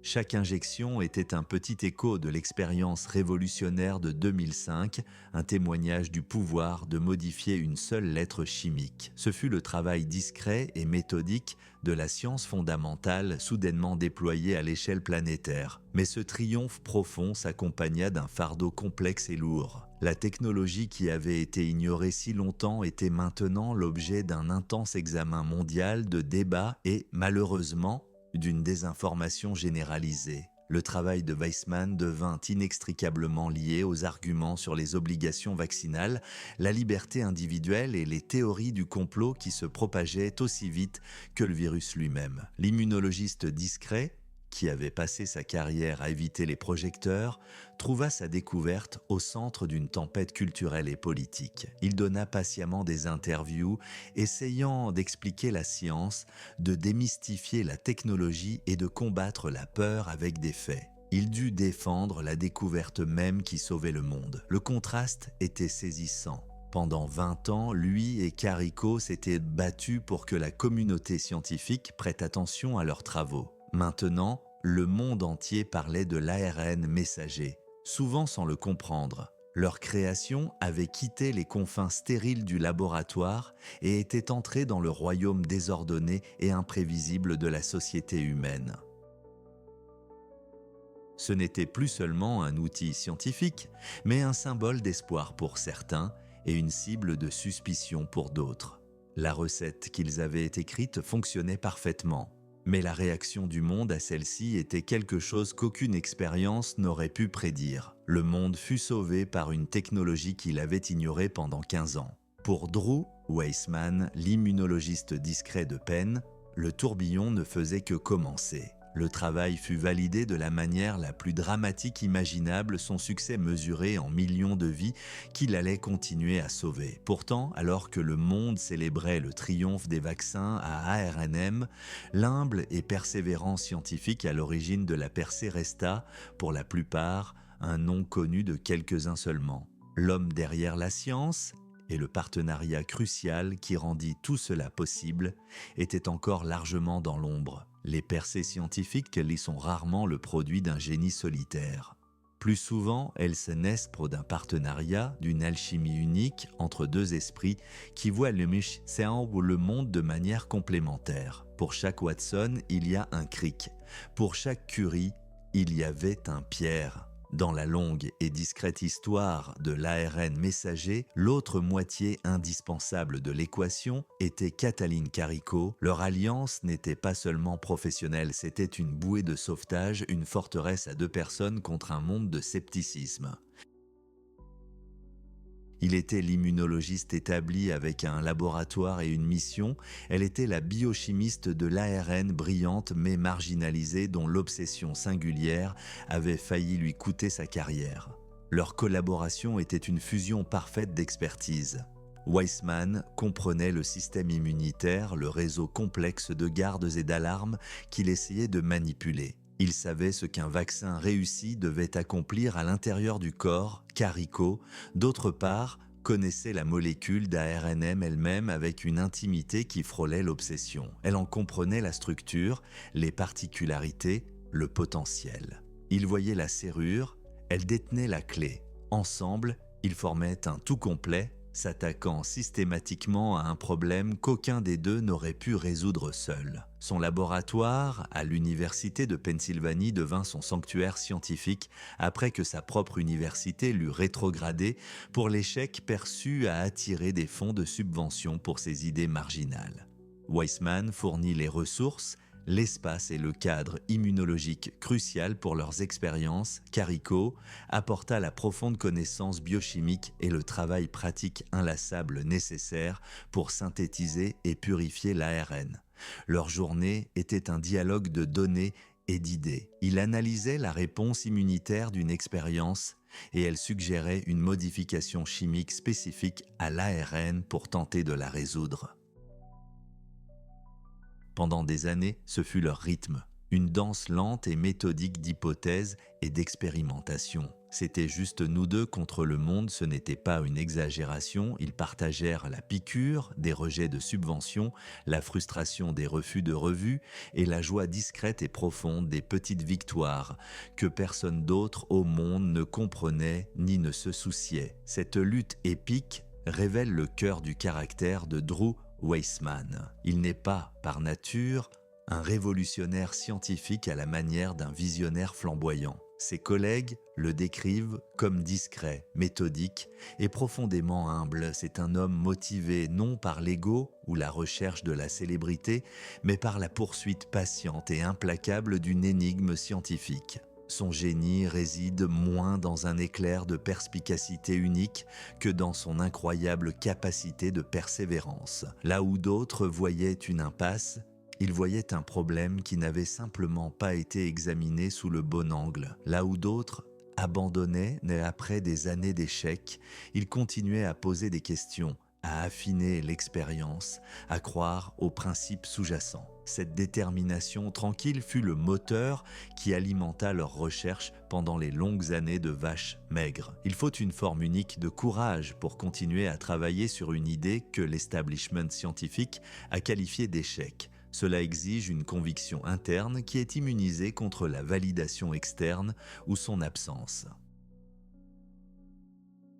Chaque injection était un petit écho de l'expérience révolutionnaire de 2005, un témoignage du pouvoir de modifier une seule lettre chimique. Ce fut le travail discret et méthodique de la science fondamentale soudainement déployée à l'échelle planétaire. Mais ce triomphe profond s'accompagna d'un fardeau complexe et lourd. La technologie qui avait été ignorée si longtemps était maintenant l'objet d'un intense examen mondial de débats et, malheureusement, d'une désinformation généralisée. Le travail de Weissman devint inextricablement lié aux arguments sur les obligations vaccinales, la liberté individuelle et les théories du complot qui se propageaient aussi vite que le virus lui-même. L'immunologiste discret, qui avait passé sa carrière à éviter les projecteurs, trouva sa découverte au centre d'une tempête culturelle et politique. Il donna patiemment des interviews, essayant d'expliquer la science, de démystifier la technologie et de combattre la peur avec des faits. Il dut défendre la découverte même qui sauvait le monde. Le contraste était saisissant. Pendant 20 ans, lui et Carico s'étaient battus pour que la communauté scientifique prête attention à leurs travaux. Maintenant, le monde entier parlait de l'ARN messager, souvent sans le comprendre. Leur création avait quitté les confins stériles du laboratoire et était entrée dans le royaume désordonné et imprévisible de la société humaine. Ce n'était plus seulement un outil scientifique, mais un symbole d'espoir pour certains et une cible de suspicion pour d'autres. La recette qu'ils avaient écrite fonctionnait parfaitement. Mais la réaction du monde à celle-ci était quelque chose qu'aucune expérience n'aurait pu prédire. Le monde fut sauvé par une technologie qu'il avait ignorée pendant 15 ans. Pour Drew Weissman, l'immunologiste discret de Penn, le tourbillon ne faisait que commencer. Le travail fut validé de la manière la plus dramatique imaginable, son succès mesuré en millions de vies qu'il allait continuer à sauver. Pourtant, alors que le monde célébrait le triomphe des vaccins à ARNM, l'humble et persévérant scientifique à l'origine de la percée resta, pour la plupart, un nom connu de quelques-uns seulement. L'homme derrière la science et le partenariat crucial qui rendit tout cela possible était encore largement dans l'ombre. Les percées scientifiques y sont rarement le produit d'un génie solitaire. Plus souvent, elles naissent d'un partenariat, d'une alchimie unique entre deux esprits qui voient le monde de manière complémentaire. Pour chaque Watson, il y a un Crick. Pour chaque Curie, il y avait un Pierre. Dans la longue et discrète histoire de l'ARN messager, l'autre moitié indispensable de l'équation était Katalin Karikó. Leur alliance n'était pas seulement professionnelle, c'était une bouée de sauvetage, une forteresse à deux personnes contre un monde de scepticisme. Il était l'immunologiste établi avec un laboratoire et une mission. Elle était la biochimiste de l'ARN brillante mais marginalisée dont l'obsession singulière avait failli lui coûter sa carrière. Leur collaboration était une fusion parfaite d'expertise. Weissman comprenait le système immunitaire, le réseau complexe de gardes et d'alarmes qu'il essayait de manipuler. Il savait ce qu'un vaccin réussi devait accomplir à l'intérieur du corps. Karikó, d'autre part, connaissait la molécule d'ARNM elle-même avec une intimité qui frôlait l'obsession. Elle en comprenait la structure, les particularités, le potentiel. Il voyait la serrure, elle détenait la clé. Ensemble, Ils formaient un tout complet, s'attaquant systématiquement à un problème qu'aucun des deux n'aurait pu résoudre seul. Son laboratoire, à l'université de Pennsylvanie, devint son sanctuaire scientifique après que sa propre université l'eut rétrogradé pour l'échec perçu à attirer des fonds de subvention pour ses idées marginales. Weissman fournit les ressources, l'espace et le cadre immunologique crucial pour leurs expériences, Carico apporta la profonde connaissance biochimique et le travail pratique inlassable nécessaire pour synthétiser et purifier l'ARN. Leur journée était un dialogue de données et d'idées. Il analysait la réponse immunitaire d'une expérience et elle suggérait une modification chimique spécifique à l'ARN pour tenter de la résoudre. Pendant des années, ce fut leur rythme, une danse lente et méthodique d'hypothèses et d'expérimentation. C'était juste nous deux contre le monde, ce n'était pas une exagération, ils partagèrent la piqûre, des rejets de subventions, la frustration des refus de revues et la joie discrète et profonde des petites victoires que personne d'autre au monde ne comprenait ni ne se souciait. Cette lutte épique révèle le cœur du caractère de Drew Weissman. Il n'est pas, par nature, un révolutionnaire scientifique à la manière d'un visionnaire flamboyant. Ses collègues le décrivent comme discret, méthodique et profondément humble. C'est un homme motivé non par l'ego ou la recherche de la célébrité, mais par la poursuite patiente et implacable d'une énigme scientifique. Son génie réside moins dans un éclair de perspicacité unique que dans son incroyable capacité de persévérance. Là où d'autres voyaient une impasse, il voyait un problème qui n'avait simplement pas été examiné sous le bon angle. Là où d'autres abandonnaient après des années d'échecs, il continuait à poser des questions, à affiner l'expérience, à croire aux principes sous-jacents. Cette détermination tranquille fut le moteur qui alimenta leurs recherches pendant les longues années de vaches maigres. Il faut une forme unique de courage pour continuer à travailler sur une idée que l'establishment scientifique a qualifiée d'échec. Cela exige une conviction interne qui est immunisée contre la validation externe ou son absence.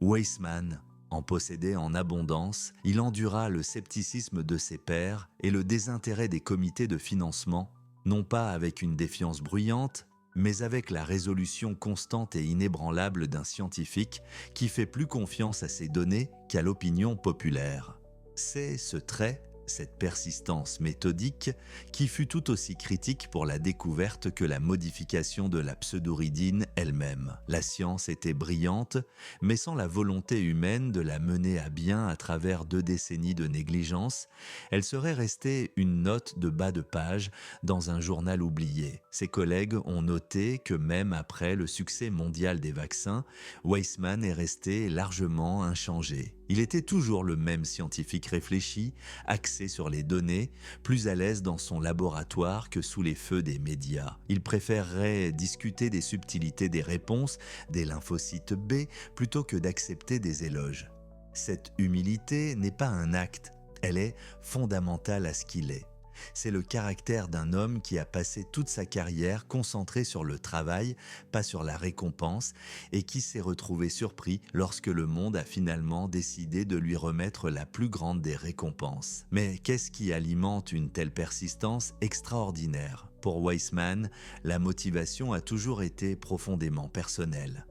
Weissman en possédait en abondance, il endura le scepticisme de ses pairs et le désintérêt des comités de financement, non pas avec une défiance bruyante, mais avec la résolution constante et inébranlable d'un scientifique qui fait plus confiance à ses données qu'à l'opinion populaire. C'est ce trait, cette persistance méthodique, qui fut tout aussi critique pour la découverte que la modification de la pseudoridine elle-même. La science était brillante, mais sans la volonté humaine de la mener à bien à travers 2 décennies de négligence, elle serait restée une note de bas de page dans un journal oublié. Ses collègues ont noté que même après le succès mondial des vaccins, Weissman est resté largement inchangé. Il était toujours le même scientifique réfléchi, axé sur les données, plus à l'aise dans son laboratoire que sous les feux des médias. Il préférerait discuter des subtilités des réponses des lymphocytes B plutôt que d'accepter des éloges. Cette humilité n'est pas un acte, elle est fondamentale à ce qu'il est. C'est le caractère d'un homme qui a passé toute sa carrière concentré sur le travail, pas sur la récompense, et qui s'est retrouvé surpris lorsque le monde a finalement décidé de lui remettre la plus grande des récompenses. Mais qu'est-ce qui alimente une telle persistance extraordinaire ? Pour Weissman, la motivation a toujours été profondément personnelle.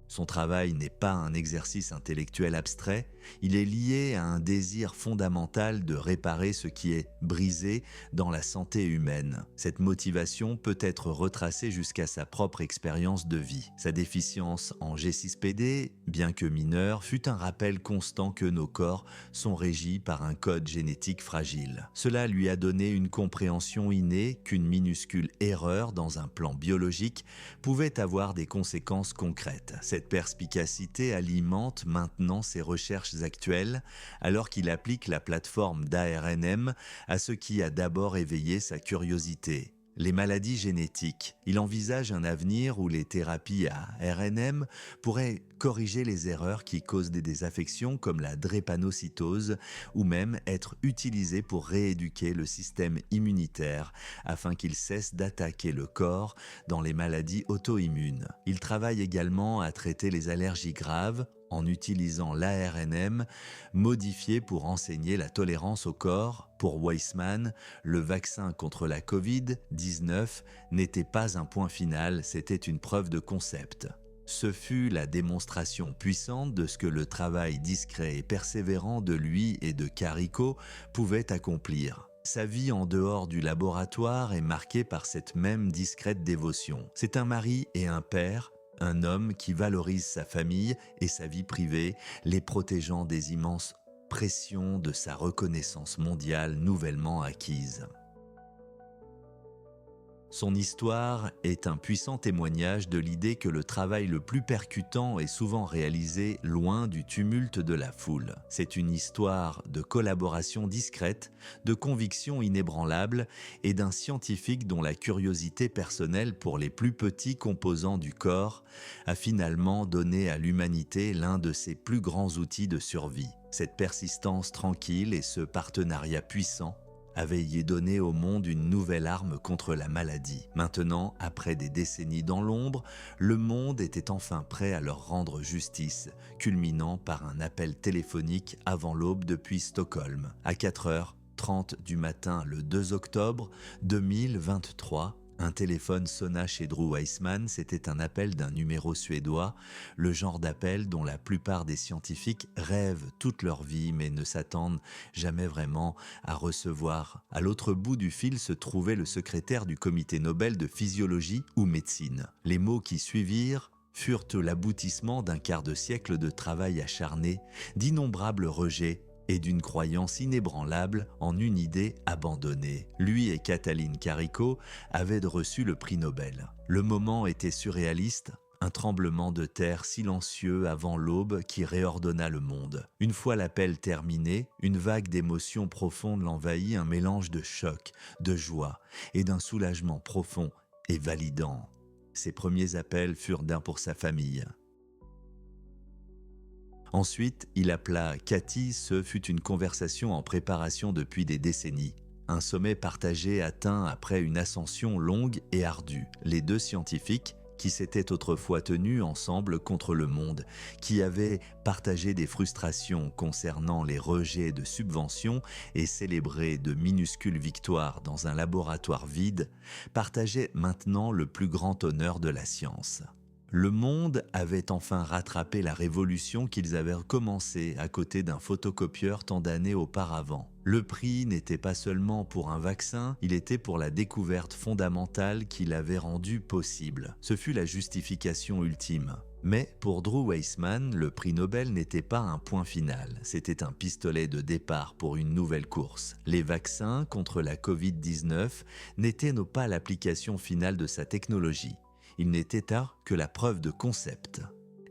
Son travail n'est pas un exercice intellectuel abstrait, il est lié à un désir fondamental de réparer ce qui est brisé dans la santé humaine. Cette motivation peut être retracée jusqu'à sa propre expérience de vie. Sa déficience en G6PD, bien que mineure, fut un rappel constant que nos corps sont régis par un code génétique fragile. Cela lui a donné une compréhension innée qu'une minuscule erreur dans un plan biologique pouvait avoir des conséquences concrètes. Cette perspicacité alimente maintenant ses recherches actuelles, alors qu'il applique la plateforme d'ARNM à ce qui a d'abord éveillé sa curiosité. Les maladies génétiques. Il envisage un avenir où les thérapies à RNM pourraient corriger les erreurs qui causent des désaffections comme la drépanocytose ou même être utilisées pour rééduquer le système immunitaire afin qu'il cesse d'attaquer le corps dans les maladies auto-immunes. Il travaille également à traiter les allergies graves en utilisant l'ARNM modifié pour enseigner la tolérance au corps. Pour Weissman, le vaccin contre la Covid-19 n'était pas un point final, c'était une preuve de concept. Ce fut la démonstration puissante de ce que le travail discret et persévérant de lui et de Carico pouvait accomplir. Sa vie en dehors du laboratoire est marquée par cette même discrète dévotion. C'est un mari et un père, un homme qui valorise sa famille et sa vie privée, les protégeant des immenses pressions de sa reconnaissance mondiale nouvellement acquise. Son histoire est un puissant témoignage de l'idée que le travail le plus percutant est souvent réalisé loin du tumulte de la foule. C'est une histoire de collaboration discrète, de conviction inébranlable et d'un scientifique dont la curiosité personnelle pour les plus petits composants du corps a finalement donné à l'humanité l'un de ses plus grands outils de survie. Cette persistance tranquille et ce partenariat puissant avait y donné au monde une nouvelle arme contre la maladie. Maintenant, après des décennies dans l'ombre, le monde était enfin prêt à leur rendre justice, culminant par un appel téléphonique avant l'aube depuis Stockholm. À 4h30 du matin le 2 octobre 2023, un téléphone sonna chez Drew Weissman, c'était un appel d'un numéro suédois, le genre d'appel dont la plupart des scientifiques rêvent toute leur vie mais ne s'attendent jamais vraiment à recevoir. À l'autre bout du fil se trouvait le secrétaire du comité Nobel de physiologie ou médecine. Les mots qui suivirent furent l'aboutissement d'un quart de siècle de travail acharné, d'innombrables rejets et d'une croyance inébranlable en une idée abandonnée. Lui et Katalin Karikó avaient reçu le prix Nobel. Le moment était surréaliste, un tremblement de terre silencieux avant l'aube qui réordonna le monde. Une fois l'appel terminé, une vague d'émotions profondes l'envahit, un mélange de choc, de joie et d'un soulagement profond et validant. Ses premiers appels furent d'un pour sa famille. Ensuite, il appela Cathy, ce fut une conversation en préparation depuis des décennies. Un sommet partagé atteint après une ascension longue et ardue. Les deux scientifiques, qui s'étaient autrefois tenus ensemble contre le monde, qui avaient partagé des frustrations concernant les rejets de subventions et célébré de minuscules victoires dans un laboratoire vide, partageaient maintenant le plus grand honneur de la science. Le monde avait enfin rattrapé la révolution qu'ils avaient commencée à côté d'un photocopieur tant d'années auparavant. Le prix n'était pas seulement pour un vaccin, il était pour la découverte fondamentale qui l'avait rendu possible. Ce fut la justification ultime. Mais pour Drew Weissman, le prix Nobel n'était pas un point final, c'était un pistolet de départ pour une nouvelle course. Les vaccins contre la Covid-19 n'étaient pas l'application finale de sa technologie. Il n'était que la preuve de concept.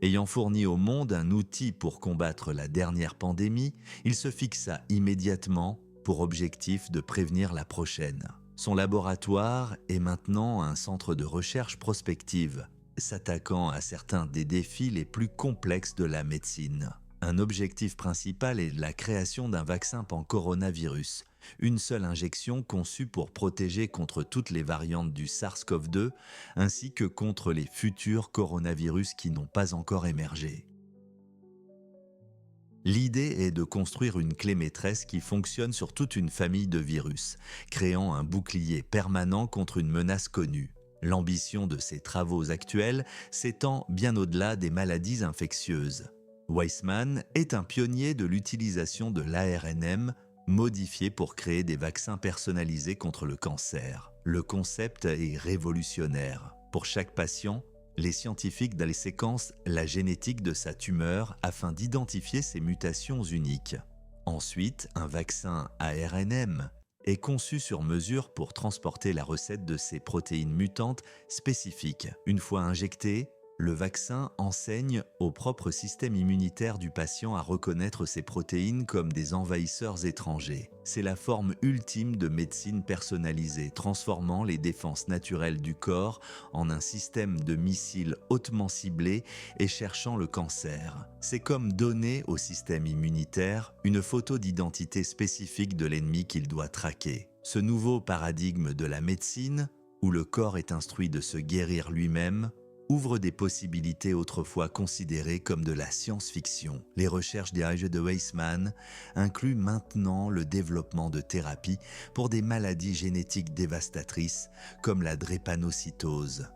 Ayant fourni au monde un outil pour combattre la dernière pandémie, il se fixa immédiatement pour objectif de prévenir la prochaine. Son laboratoire est maintenant un centre de recherche prospective, s'attaquant à certains des défis les plus complexes de la médecine. Un objectif principal est la création d'un vaccin pan-coronavirus, une seule injection conçue pour protéger contre toutes les variantes du SARS-CoV-2 ainsi que contre les futurs coronavirus qui n'ont pas encore émergé. L'idée est de construire une clé maîtresse qui fonctionne sur toute une famille de virus, créant un bouclier permanent contre une menace connue. L'ambition de ces travaux actuels s'étend bien au-delà des maladies infectieuses. Weissman est un pionnier de l'utilisation de l'ARNM modifié pour créer des vaccins personnalisés contre le cancer. Le concept est révolutionnaire. Pour chaque patient, les scientifiques séquencent la génétique de sa tumeur afin d'identifier ses mutations uniques. Ensuite, un vaccin ARNM est conçu sur mesure pour transporter la recette de ces protéines mutantes spécifiques. Une fois injecté, Le vaccin enseigne au propre système immunitaire du patient à reconnaître ses protéines comme des envahisseurs étrangers. C'est la forme ultime de médecine personnalisée, transformant les défenses naturelles du corps en un système de missiles hautement ciblés et cherchant le cancer. C'est comme donner au système immunitaire une photo d'identité spécifique de l'ennemi qu'il doit traquer. Ce nouveau paradigme de la médecine, où le corps est instruit de se guérir lui-même, ouvre des possibilités autrefois considérées comme de la science-fiction. Les recherches dirigées de Weissman incluent maintenant le développement de thérapies pour des maladies génétiques dévastatrices comme la drépanocytose.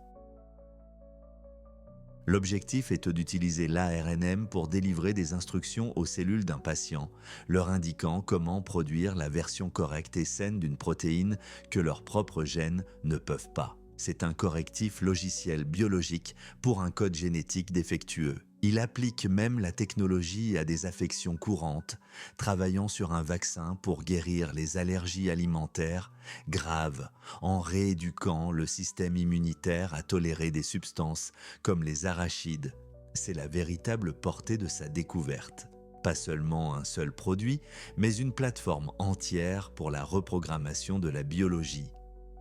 L'objectif est d'utiliser l'ARNM pour délivrer des instructions aux cellules d'un patient, leur indiquant comment produire la version correcte et saine d'une protéine que leurs propres gènes ne peuvent pas. C'est un correctif logiciel biologique pour un code génétique défectueux. Il applique même la technologie à des affections courantes, travaillant sur un vaccin pour guérir les allergies alimentaires graves, en rééduquant le système immunitaire à tolérer des substances comme les arachides. C'est la véritable portée de sa découverte. Pas seulement un seul produit, mais une plateforme entière pour la reprogrammation de la biologie.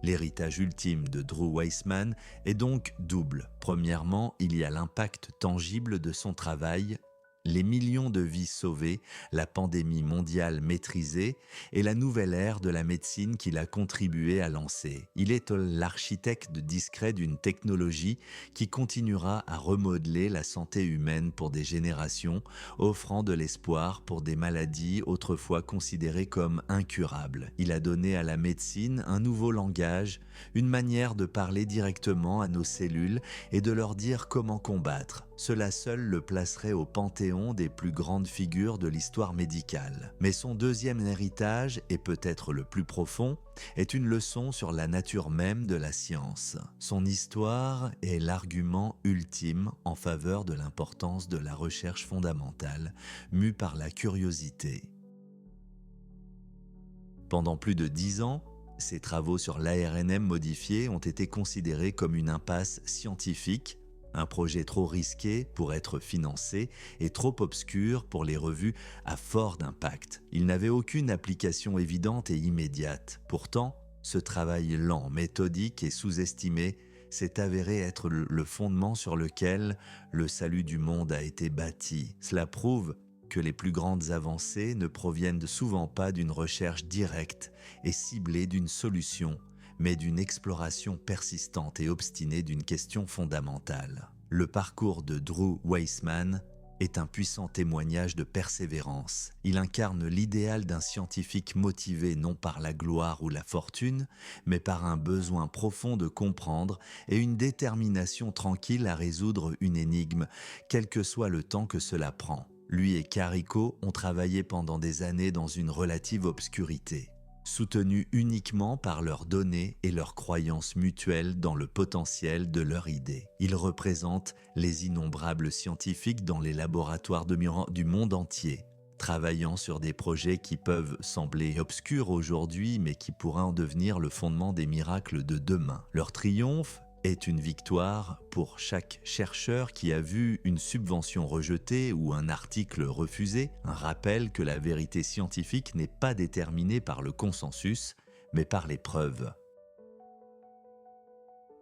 L'héritage ultime de Drew Weissman est donc double. Premièrement, il y a l'impact tangible de son travail, les millions de vies sauvées, la pandémie mondiale maîtrisée et la nouvelle ère de la médecine qu'il a contribué à lancer. Il est l'architecte discret d'une technologie qui continuera à remodeler la santé humaine pour des générations, offrant de l'espoir pour des maladies autrefois considérées comme incurables. Il a donné à la médecine un nouveau langage, une manière de parler directement à nos cellules et de leur dire comment combattre. Cela seul le placerait au panthéon des plus grandes figures de l'histoire médicale. Mais son deuxième héritage, et peut-être le plus profond, est une leçon sur la nature même de la science. Son histoire est l'argument ultime en faveur de l'importance de la recherche fondamentale, mue par la curiosité. Pendant plus de 10 ans, ses travaux sur l'ARNM modifié ont été considérés comme une impasse scientifique, un projet trop risqué pour être financé et trop obscur pour les revues à fort impact. Il n'avait aucune application évidente et immédiate. Pourtant, ce travail lent, méthodique et sous-estimé s'est avéré être le fondement sur lequel le salut du monde a été bâti. Cela prouve que les plus grandes avancées ne proviennent souvent pas d'une recherche directe et ciblée d'une solution, mais d'une exploration persistante et obstinée d'une question fondamentale. Le parcours de Drew Weissman est un puissant témoignage de persévérance. Il incarne l'idéal d'un scientifique motivé non par la gloire ou la fortune, mais par un besoin profond de comprendre et une détermination tranquille à résoudre une énigme, quel que soit le temps que cela prend. Lui et Kariko ont travaillé pendant des années dans une relative obscurité, soutenus uniquement par leurs données et leurs croyances mutuelles dans le potentiel de leur idée. Ils représentent les innombrables scientifiques dans les laboratoires du monde entier, travaillant sur des projets qui peuvent sembler obscurs aujourd'hui, mais qui pourraient en devenir le fondement des miracles de demain. Leur triomphe est une victoire pour chaque chercheur qui a vu une subvention rejetée ou un article refusé, un rappel que la vérité scientifique n'est pas déterminée par le consensus, mais par les preuves.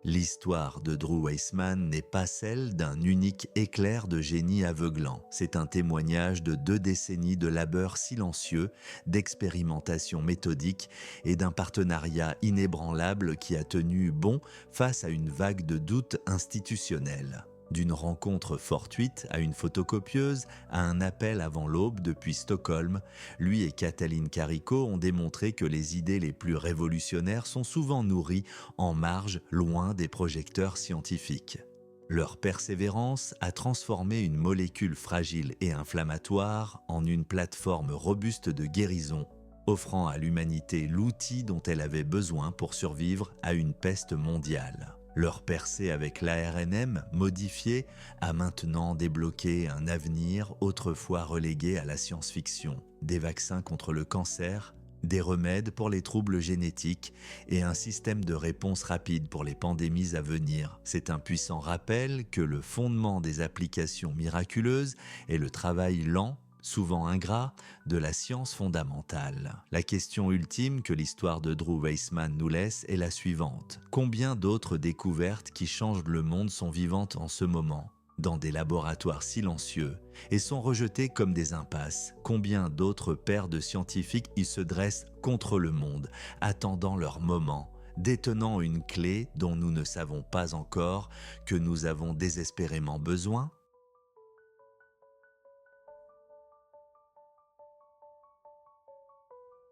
L'histoire de Drew Weissman n'est pas celle d'un unique éclair de génie aveuglant. C'est un témoignage de 2 décennies de labeur silencieux, d'expérimentation méthodique et d'un partenariat inébranlable qui a tenu bon face à une vague de doutes institutionnels. D'une rencontre fortuite à une photocopieuse, à un appel avant l'aube depuis Stockholm, lui et Katalin Kariko ont démontré que les idées les plus révolutionnaires sont souvent nourries en marge, loin des projecteurs scientifiques. Leur persévérance a transformé une molécule fragile et inflammatoire en une plateforme robuste de guérison, offrant à l'humanité l'outil dont elle avait besoin pour survivre à une peste mondiale. Leur percée avec l'ARNM modifié a maintenant débloqué un avenir autrefois relégué à la science-fiction. Des vaccins contre le cancer, des remèdes pour les troubles génétiques et un système de réponse rapide pour les pandémies à venir. C'est un puissant rappel que le fondement des applications miraculeuses est le travail lent, souvent ingrat, de la science fondamentale. La question ultime que l'histoire de Drew Weissman nous laisse est la suivante. Combien d'autres découvertes qui changent le monde sont vivantes en ce moment, dans des laboratoires silencieux, et sont rejetées comme des impasses? Combien d'autres paires de scientifiques y se dressent contre le monde, attendant leur moment, détenant une clé dont nous ne savons pas encore que nous avons désespérément besoin?